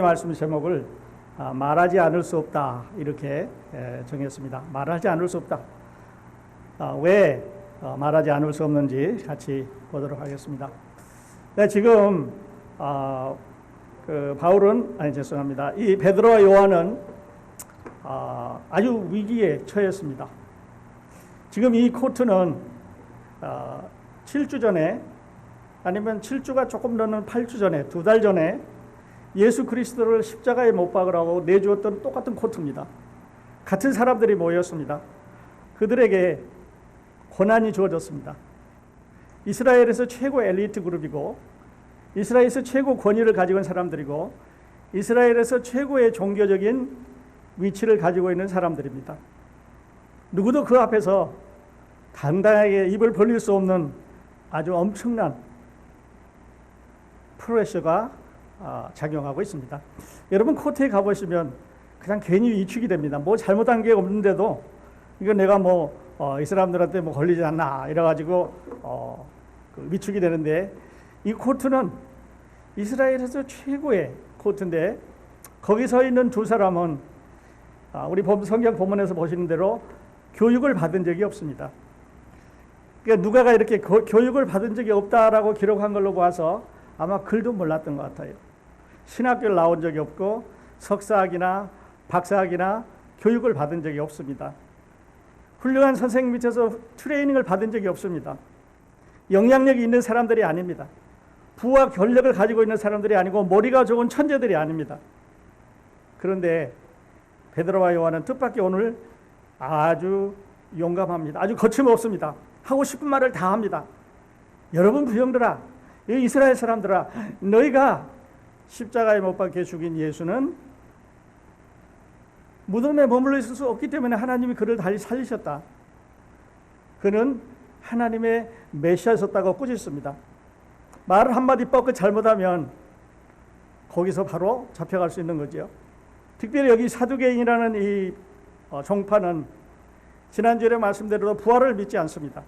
말씀 제목을 말하지 않을 수 없다 이렇게 정했습니다. 말하지 않을 수 없다. 왜 말하지 않을 수 없는지 같이 보도록 하겠습니다. 네, 지금 죄송합니다. 이 베드로와 요한은 아주 위기에 처했습니다. 지금 이 코트는 7주 전에 아니면 7주가 조금 넘는 8주 전에 2달 전에 예수 그리스도를 십자가에 못 박으라고 내주었던 똑같은 코트입니다. 같은 사람들이 모였습니다. 그들에게 고난이 주어졌습니다. 이스라엘에서 최고 엘리트 그룹이고 이스라엘에서 최고 권위를 가지고 있는 사람들이고 이스라엘에서 최고의 종교적인 위치를 가지고 있는 사람들입니다. 누구도 그 앞에서 당당하게 입을 벌릴 수 없는 아주 엄청난 프레셔가 작용하고 있습니다. 여러분 코트에 가보시면 그냥 괜히 위축이 됩니다. 뭐 잘못한 게 없는데도 이거 내가 이 사람들한테 걸리지 않나 이래가지고 위축이 되는데, 이 코트는 이스라엘에서 최고의 코트인데 거기 서 있는 두 사람은 우리 성경 본문에서 보시는 대로 교육을 받은 적이 없습니다. 그러니까 누가가 이렇게 교육을 받은 적이 없다라고 기록한 걸로 봐서 아마 글도 몰랐던 것 같아요. 신학교를 나온 적이 없고 석사학이나 박사학이나 교육을 받은 적이 없습니다. 훌륭한 선생님 밑에서 트레이닝을 받은 적이 없습니다. 영향력이 있는 사람들이 아닙니다. 부와 권력을 가지고 있는 사람들이 아니고 머리가 좋은 천재들이 아닙니다. 그런데 베드로와 요한은 뜻밖의 오늘 아주 용감합니다. 아주 거침없습니다. 하고 싶은 말을 다 합니다. 여러분 부형들아, 이스라엘 사람들아, 너희가 십자가에 못 박혀 죽인 예수는 무덤에 머물러 있을 수 없기 때문에 하나님이 그를 다시 살리셨다. 그는 하나님의 메시아였다고 꾸짖습니다. 말을 한마디 뻗고 잘못하면 거기서 바로 잡혀갈 수 있는 거죠. 특별히 여기 사두개인이라는 이 종파는 지난주에 말씀대로 부활을 믿지 않습니다.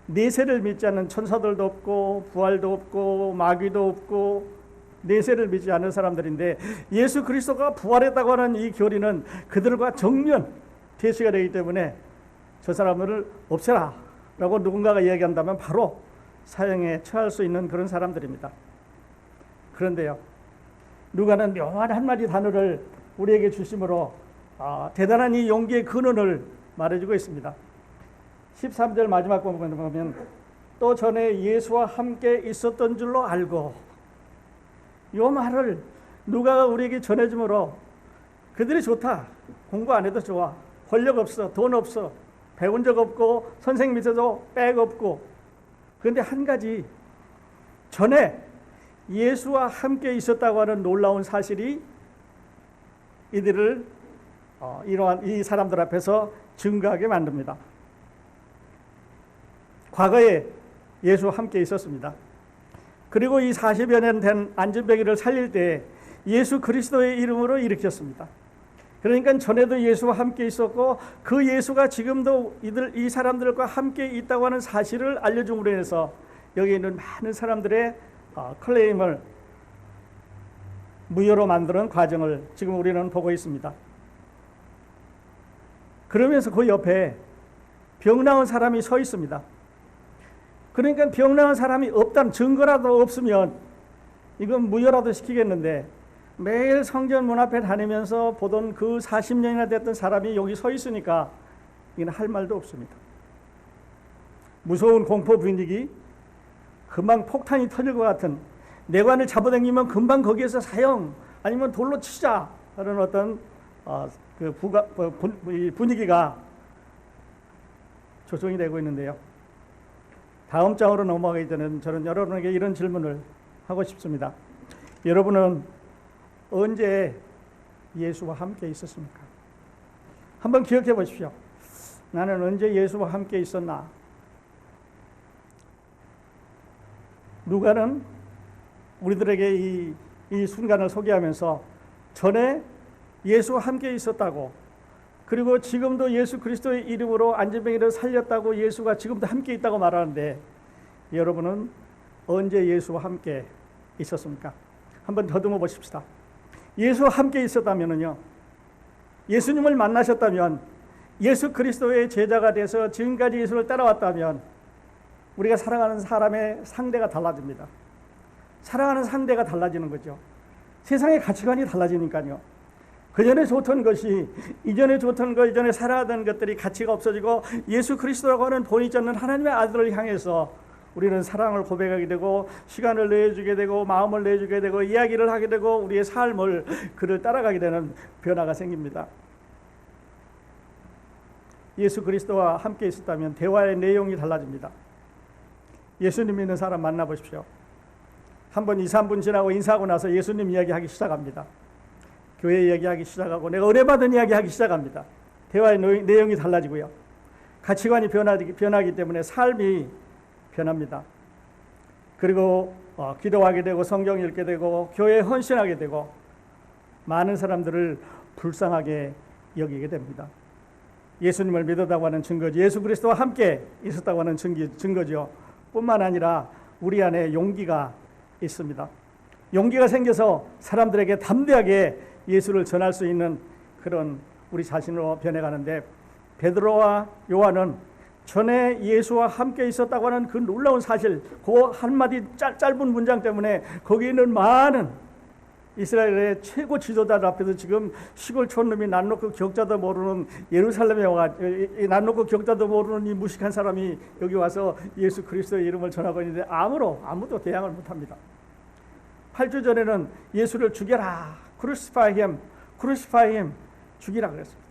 내세를 믿지 않는 천사들도 없고 부활도 없고 마귀도 없고 내세를 믿지 않는 사람들인데, 예수 그리스도가 부활했다고 하는 이 교리는 그들과 정면 대치가 되기 때문에 저 사람들을 없애라 라고 누군가가 이야기한다면 바로 사형에 처할 수 있는 그런 사람들입니다. 그런데요, 누가는 묘한 한마디 단어를 우리에게 주심으로 대단한 이 용기의 근원을 말해주고 있습니다. 13절 마지막 부분에 보면 또 전에 예수와 함께 있었던 줄로 알고, 이 말을 누가가 우리에게 전해주므로 그들이 좋다, 공부 안 해도 좋아, 권력 없어, 돈 없어, 배운 적 없고 선생님 밑에도 백 없고, 그런데 한 가지, 전에 예수와 함께 있었다고 하는 놀라운 사실이 이들을 이러한 이 사람들 앞에서 증거하게 만듭니다. 과거에 예수와 함께 있었습니다. 그리고 이 40여 년 된 안진뱅이를 살릴 때 예수 그리스도의 이름으로 일으켰습니다. 그러니까 전에도 예수와 함께 있었고 그 예수가 지금도 이 사람들과 함께 있다고 하는 사실을 알려줌으로 인해서 여기 있는 많은 사람들의 클레임을 무효로 만드는 과정을 지금 우리는 보고 있습니다. 그러면서 그 옆에 병 나은 사람이 서 있습니다. 그러니까 병 나은 사람이 없다는 증거라도 없으면 이건 무효라도 시키겠는데, 매일 성전 문 앞에 다니면서 보던 그 40년이나 됐던 사람이 여기 서 있으니까 이건 할 말도 없습니다. 무서운 공포 분위기, 금방 폭탄이 터질 것 같은, 내관을 잡아당기면 금방 거기에서 사형 아니면 돌로 치자 하는 어떤 분위기가 조성이 되고 있는데요. 다음 장으로 넘어가기 전에 저는 여러분에게 이런 질문을 하고 싶습니다. 여러분은 언제 예수와 함께 있었습니까? 한번 기억해 보십시오. 나는 언제 예수와 함께 있었나? 누가는 우리들에게 이 순간을 소개하면서 전에 예수와 함께 있었다고, 그리고 지금도 예수 그리스도의 이름으로 안진뱅이를 살렸다고 예수가 지금도 함께 있다고 말하는데, 여러분은 언제 예수와 함께 있었습니까? 한번 더듬어 보십시다. 예수와 함께 있었다면요, 예수님을 만나셨다면, 예수 그리스도의 제자가 돼서 지금까지 예수를 따라왔다면 우리가 사랑하는 사람의 상대가 달라집니다. 사랑하는 상대가 달라지는 거죠. 세상의 가치관이 달라지니까요. 그전에 좋던 것이, 이전에 좋던 것, 이전에 살아가던 것들이 가치가 없어지고 예수 그리스도라고 하는 본이 있는 하나님의 아들을 향해서 우리는 사랑을 고백하게 되고, 시간을 내주게 되고, 마음을 내주게 되고, 이야기를 하게 되고, 우리의 삶을 그를 따라가게 되는 변화가 생깁니다. 예수 그리스도와 함께 있었다면 대화의 내용이 달라집니다. 예수님 믿는 사람 만나보십시오. 한번 2, 3분 지나고 인사하고 나서 예수님 이야기하기 시작합니다. 교회 이야기하기 시작하고, 내가 은혜 받은 이야기하기 시작합니다. 대화의 내용이 달라지고요. 가치관이 변하기 때문에 삶이 변합니다. 그리고 기도하게 되고, 성경 읽게 되고, 교회에 헌신하게 되고, 많은 사람들을 불쌍하게 여기게 됩니다. 예수님을 믿었다고 하는 증거지, 예수 그리스도와 함께 있었다고 하는 증거죠. 뿐만 아니라 우리 안에 용기가 있습니다. 용기가 생겨서 사람들에게 담대하게 예수를 전할 수 있는 그런 우리 자신으로 변해가는데, 베드로와 요한은 전에 예수와 함께 있었다고 하는 그 놀라운 사실, 그 한마디 짧은 문장 때문에 거기 있는 많은 이스라엘의 최고 지도자들 앞에서 지금 시골 촌놈이 낯 놓고 격자도 모르는 예루살렘에 와가, 낯 놓고 격자도 모르는 이 무식한 사람이 여기 와서 예수 그리스도의 이름을 전하고 있는데 아무도 대항을 못합니다. 8주 전에는 예수를 죽여라, crucify him, 죽이라 그랬습니다.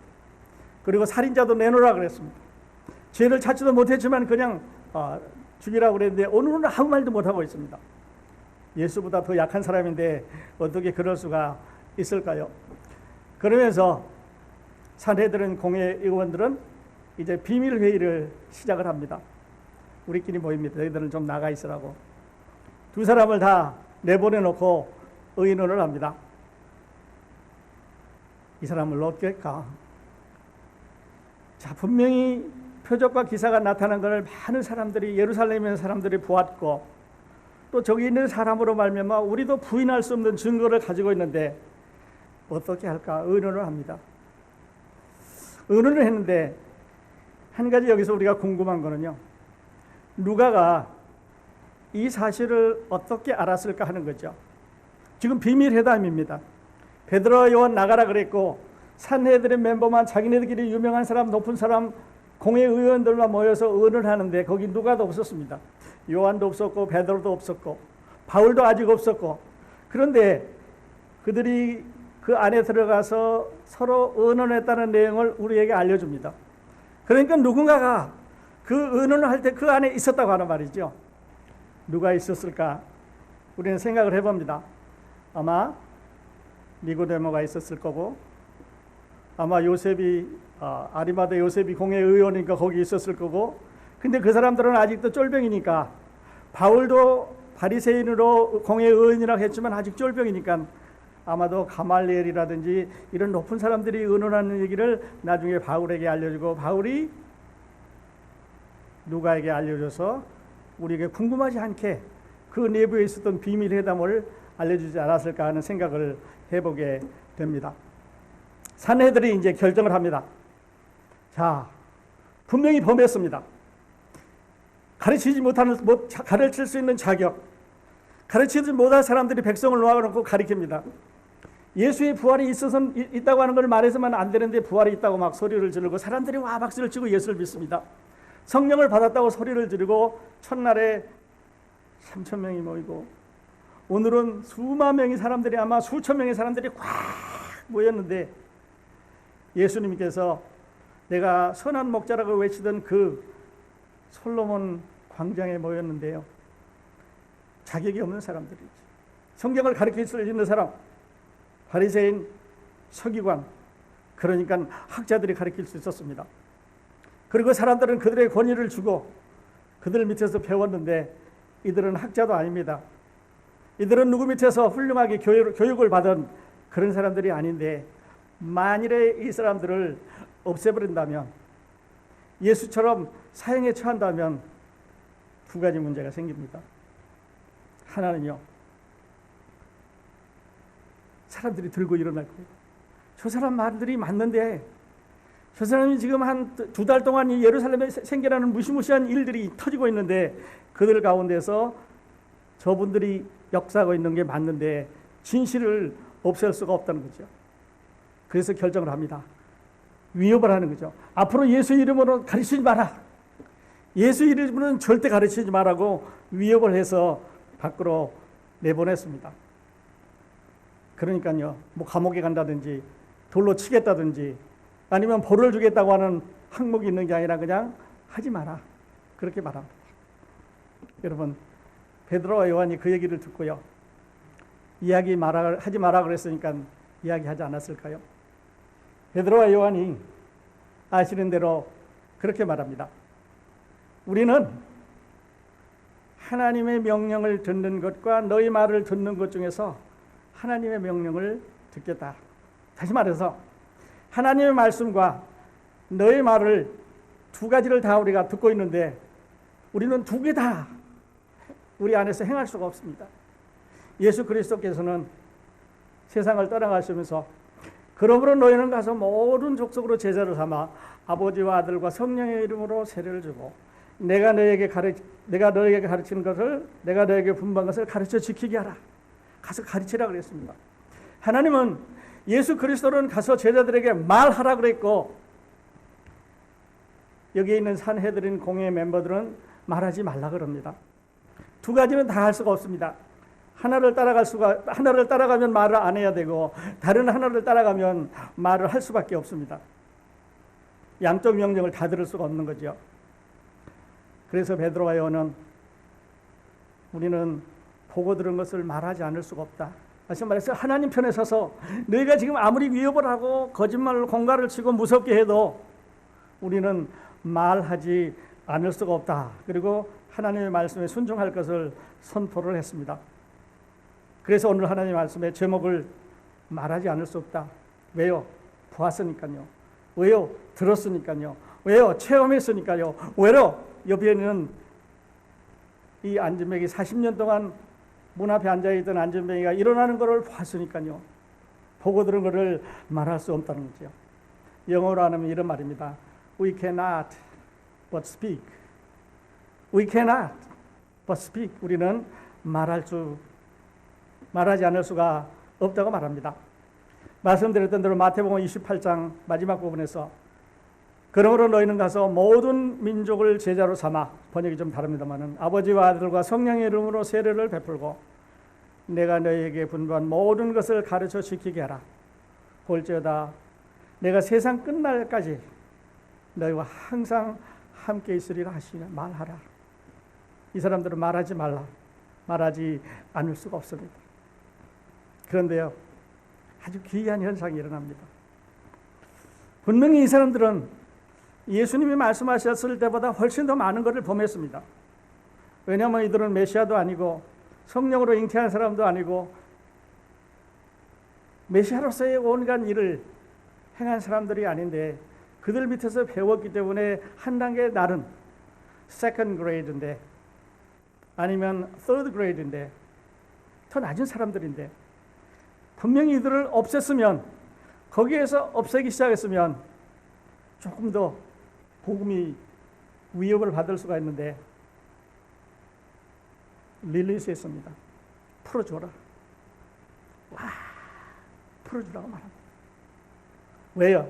그리고 살인자도 내놓으라 그랬습니다. 죄를 찾지도 못했지만 그냥 죽이라고 그랬는데 오늘은 아무 말도 못하고 있습니다. 예수보다 더 약한 사람인데 어떻게 그럴 수가 있을까요? 그러면서 산헤드린 공회 의원들은 이제 비밀 회의를 시작을 합니다. 우리끼리 모입니다. 너희들은 좀 나가 있으라고. 두 사람을 다 내보내놓고 의논을 합니다. 이 사람을 어떻게할까? 자, 분명히 표적과 기사가 나타난 것을 많은 사람들이, 예루살렘에 있는 사람들이 보았고, 또 저기 있는 사람으로 말미암아 우리도 부인할 수 없는 증거를 가지고 있는데 어떻게 할까 의논을 합니다. 의논을 했는데 한 가지 여기서 우리가 궁금한 거는요, 누가가 이 사실을 어떻게 알았을까 하는 거죠. 지금 비밀 회담입니다. 베드로와 요한 나가라 그랬고, 산헤드린 멤버만 자기네들끼리 유명한 사람, 높은 사람, 공회 의원들만 모여서 의논을 하는데 거기 누가도 없었습니다. 요한도 없었고, 베드로도 없었고, 바울도 아직 없었고, 그런데 그들이 그 안에 들어가서 서로 의논했다는 내용을 우리에게 알려줍니다. 그러니까 누군가가 그 의논을 할 때 그 안에 있었다고 하는 말이죠. 누가 있었을까? 우리는 생각을 해봅니다. 아마 니고데모가 있었을 거고, 아마 요셉이, 아리마대 요셉이 공회 의원이니까 거기 있었을 거고, 근데 그 사람들은 아직도 쫄병이니까, 바울도 바리새인으로 공회 의원이라고 했지만 아직 쫄병이니까 아마도 가말리엘이라든지 이런 높은 사람들이 의논하는 얘기를 나중에 바울에게 알려주고, 바울이 누가에게 알려줘서 우리에게 궁금하지 않게 그 내부에 있었던 비밀 회담을 알려주지 않았을까 하는 생각을 해보게 됩니다. 산헤드린이 이제 결정을 합니다. 자, 분명히 범했습니다. 가르칠 수 있는 자격, 가르치지 못할 사람들이 백성을 놓아놓고 가르칩니다. 예수의 부활이 있다고 하는 걸 말해서만 안 되는데 부활이 있다고 막 소리를 지르고, 사람들이 와 박수를 치고 예수를 믿습니다. 성령을 받았다고 소리를 지르고, 첫날에 3,000명이 모이고, 오늘은 수만 명의 사람들이, 아마 수천 명의 사람들이 꽉 모였는데, 예수님께서 내가 선한 목자라고 외치던 그 솔로몬 광장에 모였는데요, 자격이 없는 사람들이지. 성경을 가르칠 수 있는 사람, 바리새인, 서기관, 그러니까 학자들이 가르칠 수 있었습니다. 그리고 사람들은 그들의 권위를 주고 그들 밑에서 배웠는데, 이들은 학자도 아닙니다. 이들은 누구 밑에서 훌륭하게 교육을 받은 그런 사람들이 아닌데, 만일에 이 사람들을 없애버린다면, 예수처럼 사형에 처한다면 두 가지 문제가 생깁니다. 하나는요, 사람들이 들고 일어날 거예요. 저 사람 말들이 맞는데 저 사람이 지금 한 2달 동안 이 예루살렘에 생겨나는 무시무시한 일들이 터지고 있는데 그들 가운데서 저분들이 역사하고 있는 게 맞는데 진실을 없앨 수가 없다는 거죠. 그래서 결정을 합니다. 위협을 하는 거죠. 앞으로 예수 이름으로 가르치지 마라. 예수 이름으로는 절대 가르치지 말라고 위협을 해서 밖으로 내보냈습니다. 그러니까요, 뭐 감옥에 간다든지 돌로 치겠다든지 아니면 벌을 주겠다고 하는 항목이 있는 게 아니라 그냥 하지 마라. 그렇게 말합니다. 여러분, 베드로와 요한이 그 얘기를 듣고요. 하지 마라 그랬으니까 이야기하지 않았을까요? 베드로와 요한이 아시는 대로 그렇게 말합니다. 우리는 하나님의 명령을 듣는 것과 너희 말을 듣는 것 중에서 하나님의 명령을 듣겠다. 다시 말해서 하나님의 말씀과 너희 말을 두 가지를 다 우리가 듣고 있는데 우리는 두 개 다 우리 안에서 행할 수가 없습니다. 예수 그리스도께서는 세상을 떠나가시면서 그러므로 너희는 가서 모든 족속으로 제자를 삼아 아버지와 아들과 성령의 이름으로 세례를 주고 내가 너에게 가르치는 것을 내가 너에게 분부한 것을 가르쳐 지키게 하라. 가서 가르치라 그랬습니다. 하나님은 예수 그리스도는 가서 제자들에게 말하라 그랬고 여기에 있는 산헤드린 공회 멤버들은 말하지 말라 그럽니다. 두 가지는 다 할 수가 없습니다. 하나를 따라가면 말을 안 해야 되고 다른 하나를 따라가면 말을 할 수밖에 없습니다. 양쪽 명령을 다 들을 수가 없는 거죠. 그래서 베드로와 요한은 우리는 보고 들은 것을 말하지 않을 수가 없다. 다시 말해서 하나님 편에 서서 너희가 지금 아무리 위협을 하고 거짓말을 공갈을 치고 무섭게 해도 우리는 말하지 않을 수가 없다. 그리고 하나님의 말씀에 순종할 것을 선포를 했습니다. 그래서 오늘 하나님의 말씀의 제목을 말하지 않을 수 없다. 왜요? 보았으니까요. 왜요? 들었으니까요. 왜요? 체험했으니까요. 왜요? 옆에는 이 안진뱅이 40년 동안 문 앞에 앉아있던 안진뱅이가 일어나는 것을 봤으니까요. 보고 들은 것을 말할 수 없다는 거죠. 영어로 하면 이런 말입니다. We cannot but speak. We cannot but speak. 우리는 말하지 않을 수가 없다고 말합니다. 말씀드렸던 대로 마태복음 28장 마지막 부분에서 그러므로 너희는 가서 모든 민족을 제자로 삼아, 번역이 좀 다릅니다마는 아버지와 아들과 성령의 이름으로 세례를 베풀고 내가 너희에게 분부한 모든 것을 가르쳐 지키게 하라. 볼지어다 내가 세상 끝날까지 너희와 항상 함께 있으리라 하시냐. 말하라. 이 사람들은 말하지 말라. 말하지 않을 수가 없습니다. 그런데요, 아주 기이한 현상이 일어납니다. 분명히 이 사람들은 예수님이 말씀하셨을 때보다 훨씬 더 많은 것을 범했습니다. 왜냐하면 이들은 메시아도 아니고 성령으로 잉태한 사람도 아니고 메시아로서의 온갖 일을 행한 사람들이 아닌데 그들 밑에서 배웠기 때문에 한 단계 다른 second grade인데 아니면 third grade인데 더 낮은 사람들인데 분명히 이들을 없앴으면 거기에서 없애기 시작했으면 조금 더 복음이 위협을 받을 수가 있는데 릴리스했습니다. 풀어줘라. 와, 풀어주라고 말합니다. 왜요?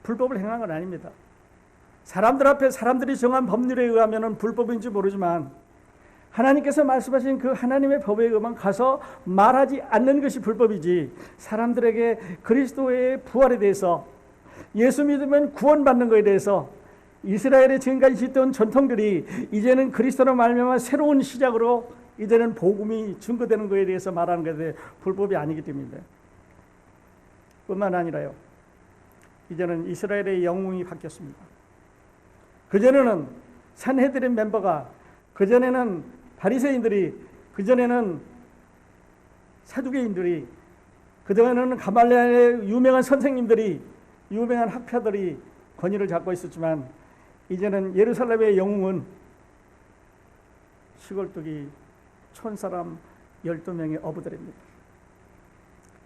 불법을 행한 건 아닙니다. 사람들 앞에 사람들이 정한 법률에 의하면 불법인지 모르지만 하나님께서 말씀하신 그 하나님의 법에 의하면 가서 말하지 않는 것이 불법이지 사람들에게 그리스도의 부활에 대해서 예수 믿으면 구원받는 것에 대해서 이스라엘의 지금까지 있던 전통들이 이제는 그리스도로 말미암아 새로운 시작으로 이제는 복음이 증거되는 것에 대해서 말하는 것에 불법이 아니기 때문입니다. 뿐만 아니라요, 이제는 이스라엘의 영웅이 바뀌었습니다. 그전에는 산헤드린 멤버가, 그전에는 바리새인들이, 그전에는 사두개인들이, 그전에는 가말리엘의 유명한 선생님들이, 유명한 학파들이 권위를 잡고 있었지만 이제는 예루살렘의 영웅은 시골뜨기 촌사람 12명의 어부들입니다.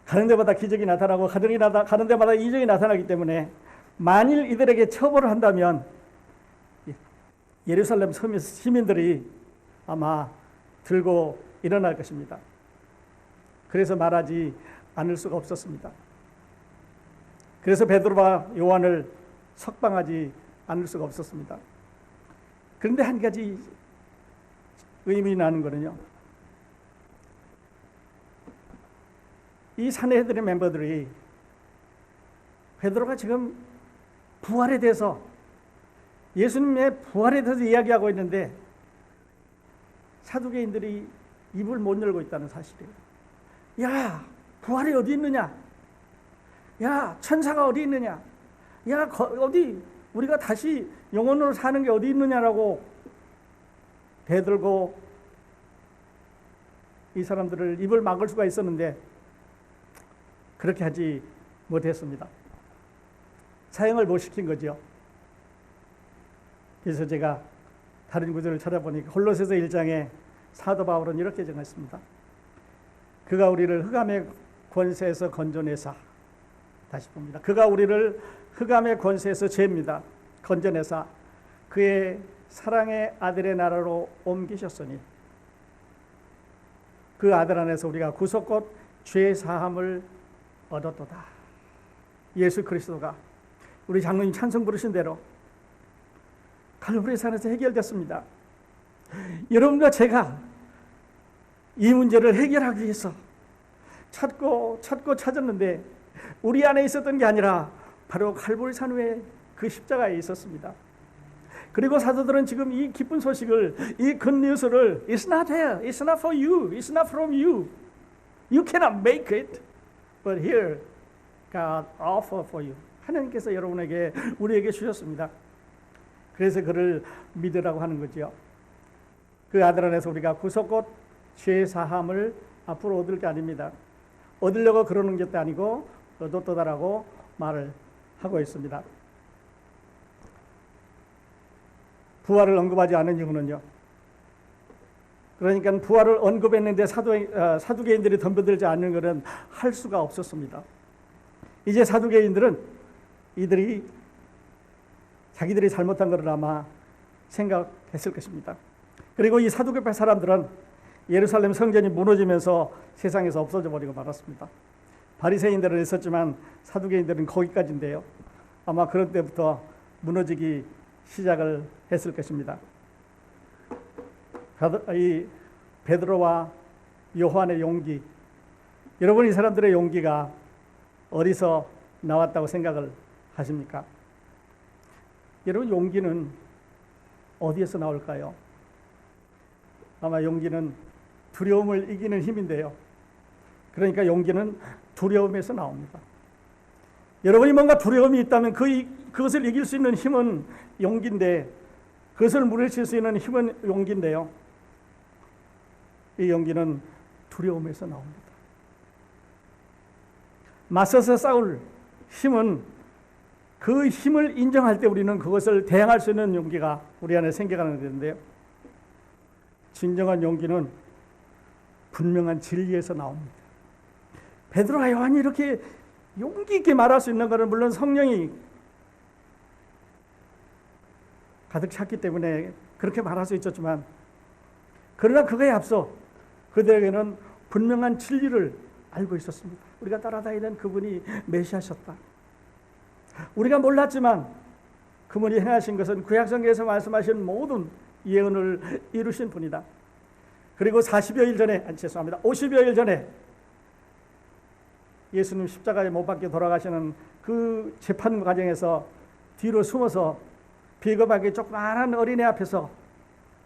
가는 데마다 기적이 나타나고 가는 데마다 이적이 나타나기 때문에 만일 이들에게 처벌을 한다면 예루살렘 시민들이 아마 들고 일어날 것입니다. 그래서 말하지 않을 수가 없었습니다. 그래서 베드로와 요한을 석방하지 않을 수가 없었습니다. 그런데 한 가지 의문이 나는 거는요, 이 산헤드린 멤버들이 베드로가 지금 부활에 대해서, 예수님의 부활에 대해서 이야기하고 있는데 사두개인들이 입을 못 열고 있다는 사실이에요. 야, 부활이 어디 있느냐? 야, 천사가 어디 있느냐? 야, 어디 우리가 다시 영혼으로 사는 게 어디 있느냐라고 대들고 이 사람들을 입을 막을 수가 있었는데 그렇게 하지 못했습니다. 사형을 못 시킨 거죠. 그래서 제가 다른 구절을 찾아보니까 홀로새서 1장에 사도 바울은 이렇게 정했습니다. 그가 우리를 흑암의 권세에서 건져내사, 다시 봅니다. 그가 우리를 흑암의 권세에서 죄입니다. 건져내사 그의 사랑의 아들의 나라로 옮기셨으니 그 아들 안에서 우리가 구속 곧 죄 사함을 얻었도다. 예수 그리스도가 우리 장로님 찬송 부르신 대로 갈보리 산에서 해결됐습니다. 여러분과 제가 이 문제를 해결하기 위해서 찾고 찾았는데 우리 안에 있었던 게 아니라 바로 갈보리 산 위에 그 십자가에 있었습니다. 그리고 사도들은 지금 이 기쁜 소식을, 이 굿뉴스를 It's not here, it's not for you, it's not from you, you cannot make it, but here God offer for you. 하나님께서 여러분에게, 우리에게 주셨습니다. 그래서 그를 믿으라고 하는 거죠. 그 아들 안에서 우리가 구속 곧 죄 사함을 앞으로 얻을 게 아닙니다. 얻으려고 그러는 것도 아니고 얻었다라고 말을 하고 있습니다. 부활을 언급하지 않은 이유는요, 그러니까 부활을 언급했는데 사두개인들이 덤벼들지 않는 것은 할 수가 없었습니다. 이제 사두개인들은 자기들이 잘못한 것을 아마 생각했을 것입니다. 그리고 이 사두개파 사람들은 예루살렘 성전이 무너지면서 세상에서 없어져 버리고 말았습니다. 바리새인들은 있었지만 사두개인들은 거기까지인데요. 아마 그런 때부터 무너지기 시작을 했을 것입니다. 이 베드로와 요한의 용기, 여러분 이 사람들의 용기가 어디서 나왔다고 생각을 하십니까? 여러분 용기는 어디에서 나올까요? 아마 용기는 두려움을 이기는 힘인데요. 그러니까 용기는 두려움에서 나옵니다. 여러분이 뭔가 두려움이 있다면 그것을 이길 수 있는 힘은 용기인데, 그것을 물리칠 수 있는 힘은 용기인데요. 이 용기는 두려움에서 나옵니다. 맞서서 싸울 힘은, 그 힘을 인정할 때 우리는 그것을 대항할 수 있는 용기가 우리 안에 생겨가는 것인데요. 진정한 용기는 분명한 진리에서 나옵니다. 베드로와 요한이 이렇게 용기 있게 말할 수 있는 것은 물론 성령이 가득 찼기 때문에 그렇게 말할 수 있었지만, 그러나 그거에 앞서 그들에게는 분명한 진리를 알고 있었습니다. 우리가 따라다니는 그분이 메시아셨다. 우리가 몰랐지만 그분이 행하신 것은 구약성경에서 말씀하신 모든 예언을 이루신 분이다. 그리고 50여일 전에 예수님 십자가에 못 박혀 돌아가시는 그 재판 과정에서 뒤로 숨어서 비겁하게 조그마한 어린애 앞에서,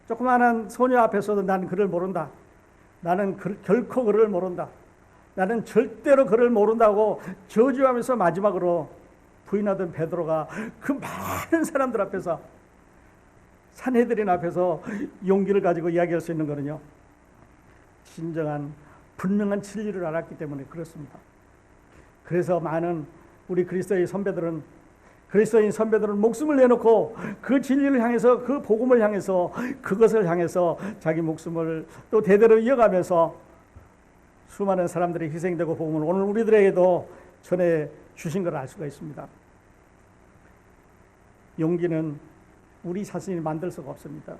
조그마한 소녀 앞에서도 나는 그를 모른다. 나는 결코 그를 모른다. 나는 절대로 그를 모른다고 저주하면서 마지막으로 부인하던 베드로가 그 많은 사람들 앞에서, 산헤드린 앞에서 용기를 가지고 이야기할 수 있는 거는요, 진정한 분명한 진리를 알았기 때문에 그렇습니다. 그래서 많은 우리 그리스도인 선배들은 목숨을 내놓고 그 진리를 향해서, 그 복음을 향해서, 그것을 향해서 자기 목숨을 또 대대로 이어가면서 수많은 사람들이 희생되고 복음을 오늘 우리들에게도 전해 주신 걸 알 수가 있습니다. 용기는 우리 자신이 만들 수가 없습니다.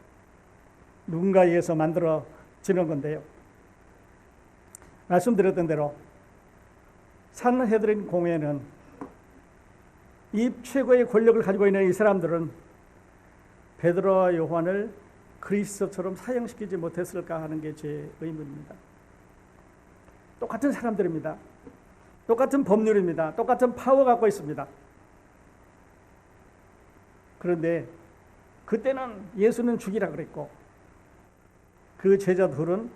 누군가에 의해서 만들어지는 건데요. 말씀드렸던 대로 산헤드린 공회는 이 최고의 권력을 가지고 있는 이 사람들은 베드로와 요한을 그리스도처럼 사형시키지 못했을까 하는 게 제 의문입니다. 똑같은 사람들입니다. 똑같은 법률입니다. 똑같은 파워 갖고 있습니다. 그런데 그때는 예수는 죽이라 그랬고 그 제자들은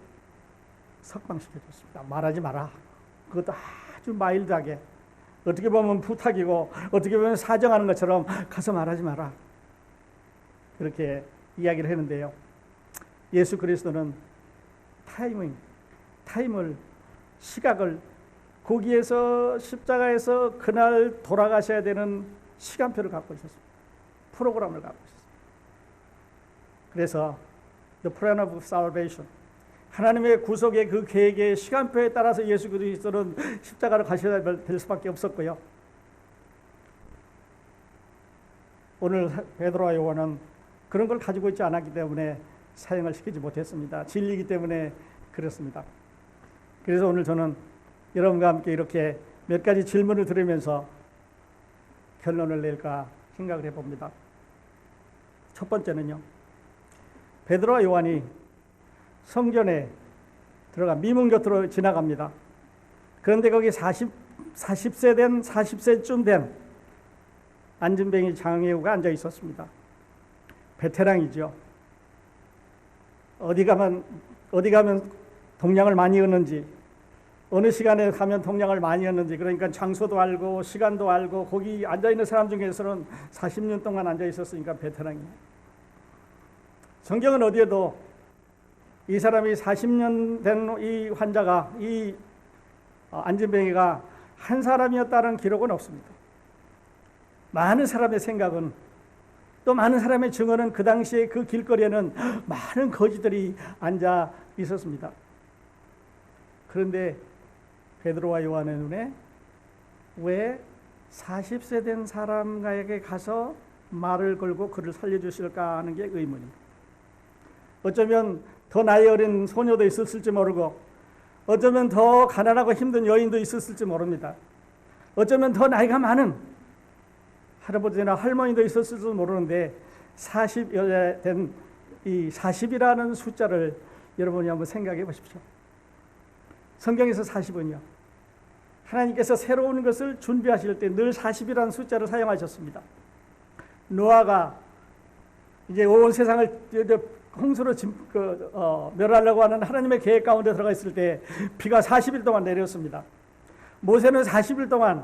석방시켜줬습니다. 말하지 마라. 그것도 아주 마일드하게, 어떻게 보면 부탁이고 어떻게 보면 사정하는 것처럼 가서 말하지 마라. 그렇게 이야기를 했는데요. 예수 그리스도는 타임을, 시각을, 거기에서 십자가에서 그날 돌아가셔야 되는 시간표를 갖고 있었습니다. 프로그램을 갖고 있었습니다. 그래서 The Plan of Salvation, 하나님의 구속의 그 계획의 시간표에 따라서 예수 그리스도는 십자가를 가셔야 될 수밖에 없었고요. 오늘 베드로와 요한은 그런 걸 가지고 있지 않았기 때문에 사형을 시키지 못했습니다. 진리이기 때문에 그렇습니다. 그래서 오늘 저는 여러분과 함께 이렇게 몇 가지 질문을 들으면서 결론을 낼까 생각을 해봅니다. 첫 번째는요, 베드로와 요한이 성전에 들어가 미문 곁으로 지나갑니다. 그런데 거기 40세쯤 된 안진뱅이 장애우가 앉아 있었습니다. 베테랑이죠. 어디 가면 동량을 많이 얻는지, 어느 시간에 가면 동량을 많이 얻는지, 그러니까 장소도 알고 시간도 알고 거기 앉아있는 사람 중에서는 40년 동안 앉아 있었으니까 베테랑이에요. 성경은 어디에도 이 사람이 40년 된 이 환자가, 이 안진뱅이가 한 사람이었다는 기록은 없습니다. 많은 사람의 생각은, 또 많은 사람의 증언은 그 당시에 그 길거리에는 많은 거지들이 앉아 있었습니다. 그런데 베드로와 요한의 눈에 왜 40세 된 사람에게 가서 말을 걸고 그를 살려주실까 하는 게 의문입니다. 어쩌면 더 나이 어린 소녀도 있었을지 모르고, 어쩌면 더 가난하고 힘든 여인도 있었을지 모릅니다. 어쩌면 더 나이가 많은 할아버지나 할머니도 있었을지도 모르는데 40여 된 이 40이라는 숫자를 여러분이 한번 생각해 보십시오. 성경에서 40은요, 하나님께서 새로운 것을 준비하실 때 늘 40이라는 숫자를 사용하셨습니다. 노아가 이제 온 세상을 홍수로 멸하려고 하는 하나님의 계획 가운데 들어가 있을 때 비가 40일 동안 내렸습니다. 모세는 40일 동안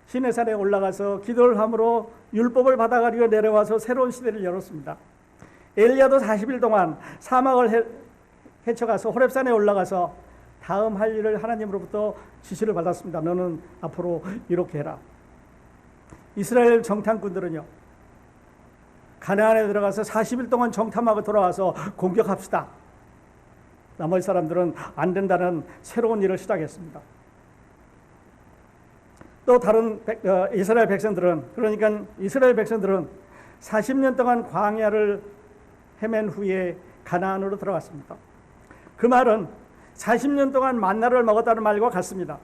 시내산에 올라가서 기도를 함으로 율법을 받아가지고 내려와서 새로운 시대를 열었습니다. 엘리야도 40일 동안 사막을 헤쳐가서 호렙산에 올라가서 다음 할 일을 하나님으로부터 지시를 받았습니다. 너는 앞으로 이렇게 해라. 이스라엘 정탐꾼들은요, 가나안에 들어가서 40일 동안 정탐하고 돌아와서 공격합시다. 나머지 사람들은 안 된다는 새로운 일을 시작했습니다. 또 다른 이스라엘 백성들은, 그러니까 이스라엘 백성들은 40년 동안 광야를 헤맨 후에 가나안으로 들어갔습니다. 그 말은 40년 동안 만나를 먹었다는 말과 같습니다.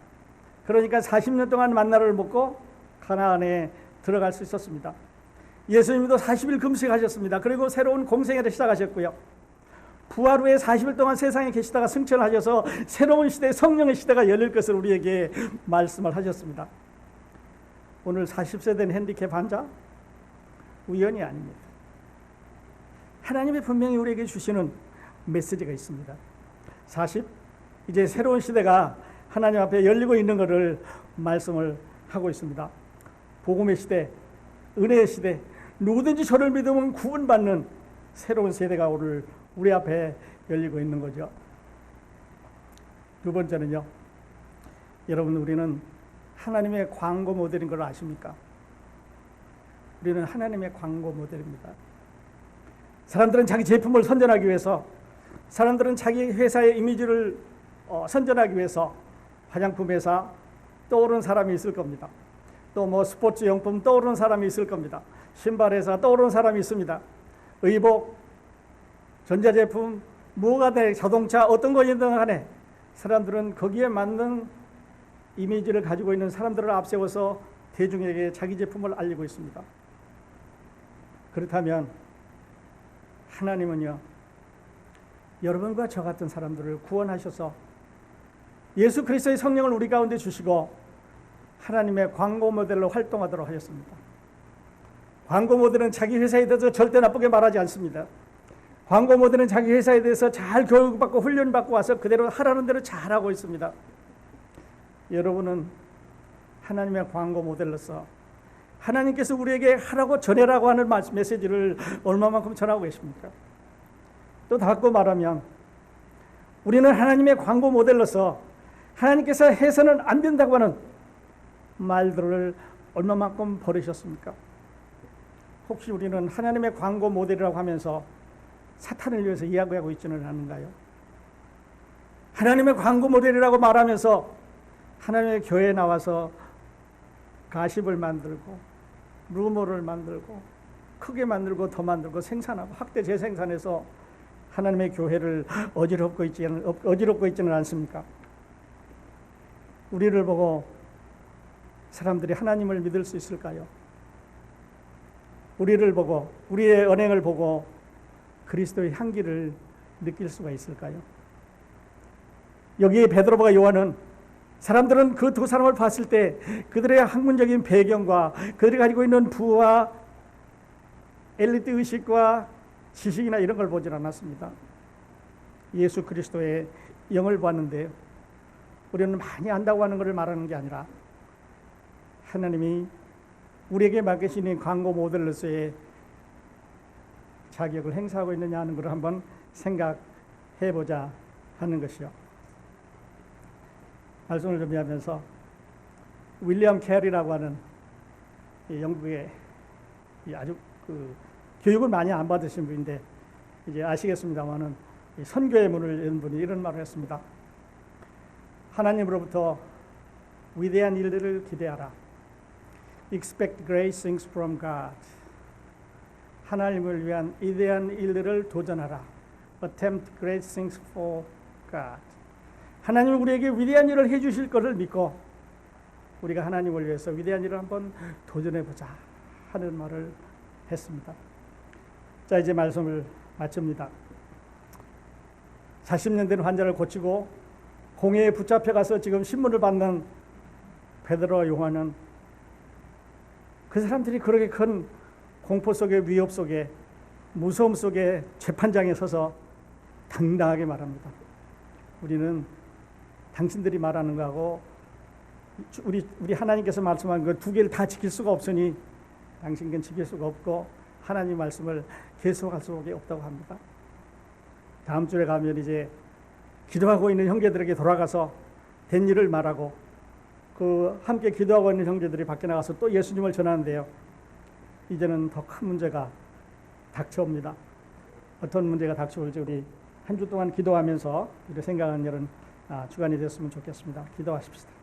그러니까 40년 동안 만나를 먹고 가나안에 들어갈 수 있었습니다. 예수님도 40일 금식하셨습니다. 그리고 새로운 공생애를 시작하셨고요. 부활 후에 40일 동안 세상에 계시다가 승천하셔서 새로운 시대, 성령의 시대가 열릴 것을 우리에게 말씀을 하셨습니다. 오늘 40세 된 핸디캡 환자? 우연이 아닙니다. 하나님이 분명히 우리에게 주시는 메시지가 있습니다. 40, 이제 새로운 시대가 하나님 앞에 열리고 있는 것을 말씀을 하고 있습니다. 복음의 시대, 은혜의 시대, 누구든지 저를 믿으면 구원받는 새로운 세대가 오늘 우리 앞에 열리고 있는 거죠. 두 번째는요, 여러분, 우리는 하나님의 광고 모델인 걸 아십니까? 우리는 하나님의 광고 모델입니다. 사람들은 자기 제품을 선전하기 위해서, 사람들은 자기 회사의 이미지를 선전하기 위해서 화장품 회사 떠오르는 사람이 있을 겁니다. 또 뭐 스포츠 용품 떠오르는 사람이 있을 겁니다. 신발 회사 떠오르는 사람이 있습니다. 의복, 전자제품, 뭐가 돼, 자동차 어떤 거든 간에 사람들은 거기에 맞는 이미지를 가지고 있는 사람들을 앞세워서 대중에게 자기 제품을 알리고 있습니다. 그렇다면 하나님은요, 여러분과 저 같은 사람들을 구원하셔서 예수 그리스도의 성령을 우리 가운데 주시고 하나님의 광고 모델로 활동하도록 하셨습니다. 광고 모델은 자기 회사에 대해서 절대 나쁘게 말하지 않습니다. 광고 모델은 자기 회사에 대해서 잘 교육받고 훈련받고 와서 그대로 하라는 대로 잘하고 있습니다. 여러분은 하나님의 광고 모델로서 하나님께서 우리에게 하라고 전해라고 하는 메시지를 얼마만큼 전하고 계십니까? 또 바꿔 말하면 우리는 하나님의 광고 모델로서 하나님께서 해서는 안 된다고 하는 말들을 얼마만큼 버리셨습니까? 혹시 우리는 하나님의 광고 모델이라고 하면서 사탄을 위해서 이야기하고 있지는 않은가요? 하나님의 광고 모델이라고 말하면서 하나님의 교회에 나와서 가십을 만들고 루머를 만들고 크게 만들고 더 만들고 생산하고 확대 재생산해서 하나님의 교회를 어지럽고 있지는 않습니까? 우리를 보고 사람들이 하나님을 믿을 수 있을까요? 우리를 보고 우리의 언행을 보고 그리스도의 향기를 느낄 수가 있을까요? 여기에 베드로와 요한은 사람들은 그 두 사람을 봤을 때 그들의 학문적인 배경과 그들이 가지고 있는 부와 엘리트 의식과 지식이나 이런 걸 보질 않았습니다. 예수 그리스도의 영을 보았는데요, 우리는 많이 안다고 하는 것을 말하는 게 아니라 하나님이 우리에게 맡기신 광고 모델로서의 자격을 행사하고 있느냐 하는 것을 한번 생각해보자 하는 것이요. 말씀을 준비하면서 윌리엄 캐리라고 하는 영국의 아주 교육을 많이 안 받으신 분인데 이제 아시겠습니다만은 선교의 문을 연 분이 이런 말을 했습니다. 하나님으로부터 위대한 일들을 기대하라. Expect great things from God. 하나님을 위한 위대한 일들을 도전하라. Attempt great things for God. 하나님은 우리에게 위대한 일을 해주실 것을 믿고 우리가 하나님을 위해서 위대한 일을 한번 도전해보자 하는 말을 했습니다. 자, 이제 말씀을 마칩니다. 40년 된 환자를 고치고 공회에 붙잡혀가서 지금 신문을 받는 베드로와 요한은 그 사람들이 그렇게 큰 공포 속에, 위협 속에, 무서움 속에 재판장에 서서 당당하게 말합니다. 우리는 당신들이 말하는 거하고 우리 하나님께서 말씀한 그 두 개를 다 지킬 수가 없으니 당신은 지킬 수가 없고 하나님 말씀을 계속할 수밖에 없다고 합니다. 다음 주에 가면 이제 기도하고 있는 형제들에게 돌아가서 된 일을 말하고 그 함께 기도하고 있는 형제들이 밖에 나가서 또 예수님을 전하는데요. 이제는 더 큰 문제가 닥쳐옵니다. 어떤 문제가 닥쳐올지 우리 한 주 동안 기도하면서 우리 생각하는 일은 주간이 됐으면 좋겠습니다. 기도하십시다.